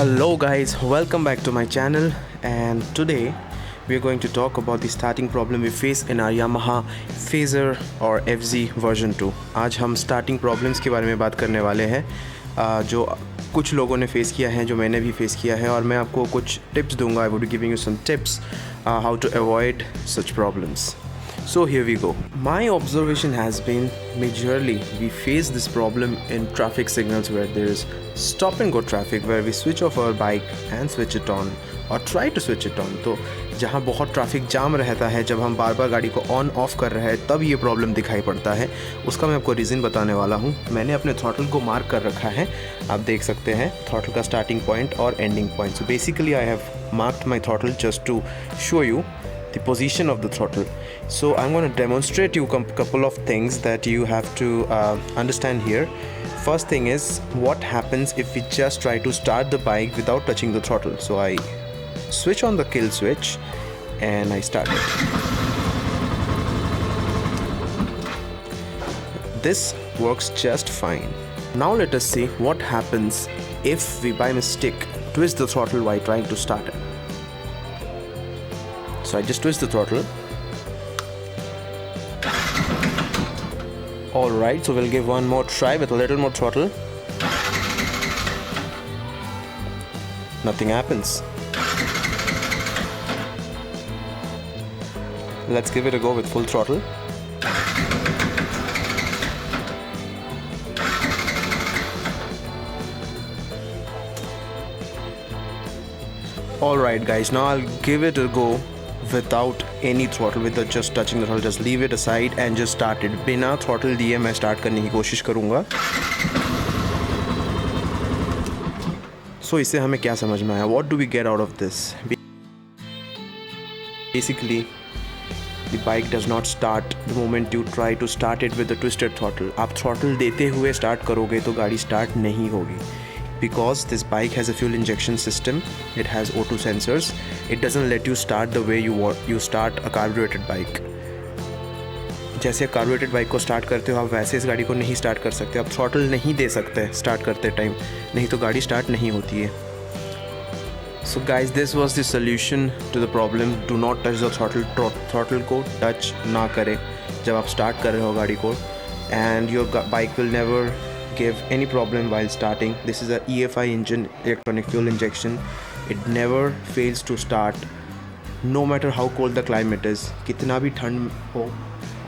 Hello guys, welcome back to my channel, and today we are going to talk about the starting problem we face in our Yamaha Fazer और Fz version 2। आज हम starting problems के बारे में बात करने वाले हैं जो कुछ लोगों ने फेस किया है, जो मैंने भी फेस किया है, और मैं आपको कुछ टिप्स दूंगा। I would be giving you some tips how to avoid such problems. So here we go. My observation has been majorly we face this problem in traffic signals where there is stop and go traffic, where we switch off our bike and switch it on or try to switch it on. तो जहाँ बहुत traffic jam रहता है, जब हम बार बार गाड़ी को on off कर रहे हैं, तब ये प्रॉब्लम दिखाई पड़ता है। उसका मैं आपको रीज़न बताने वाला हूँ। मैंने अपने थ्रॉटल को मार्क कर रखा है, आप देख सकते हैं थ्रॉटल का स्टार्टिंग पॉइंट और ending point. So basically I have marked my throttle just to show you the position of the throttle. So I'm going to demonstrate you a couple of things that you have to understand here. First thing is, what happens if we just try to start the bike without touching the throttle. So I switch on the kill switch and I start it. This works just fine. Now let us see what happens if we by mistake twist the throttle while trying to start it. So I just twist the throttle. Alright, so we'll give one more try with a little more throttle. Nothing happens. Let's give it a go with full throttle. Alright guys, now I'll give it a go without any throttle, with just touching the throttle. Just leave it aside and just start it. बिना throttle दिए मैं start करने की कोशिश करूँगा। So इससे हमें क्या समझ में आया? What do we get out of this? Basically, the bike does not start the moment you try to start it with the twisted throttle. आप throttle देते हुए start करोगे तो गाड़ी start नहीं होगी. Because this bike has a fuel injection system, it has O2 sensors, it doesn't let you start the way you start a carbureted bike. जैसे carbureted bike को start करते हो, आप वैसे इस गाड़ी को नहीं start कर सकते। आप throttle नहीं दे सकते start करते टाइम, नहीं तो गाड़ी start नहीं होती है। So guys, this was the solution to the problem. Do not touch the throttle. Throttle को touch ना करें जब आप start कर रहे हो गाड़ी को, and your bike will never give any problem while starting. This is a EFI engine, electronic fuel injection. It never fails to start, no matter how cold the climate is. कितना भी ठंड हो,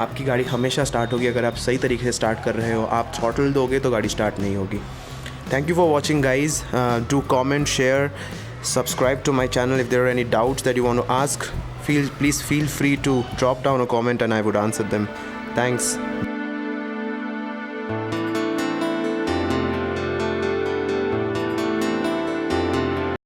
आपकी गाड़ी हमेशा स्टार्ट होगी अगर आप सही तरीके से स्टार्ट कर रहे हो। आप थ्रॉटल दोगे तो गाड़ी स्टार्ट नहीं होगी। Thank you for watching guys. Do comment, share, subscribe to my channel. If there are any doubts that you want to ask, please feel free to drop down a comment and I would answer them. Thanks.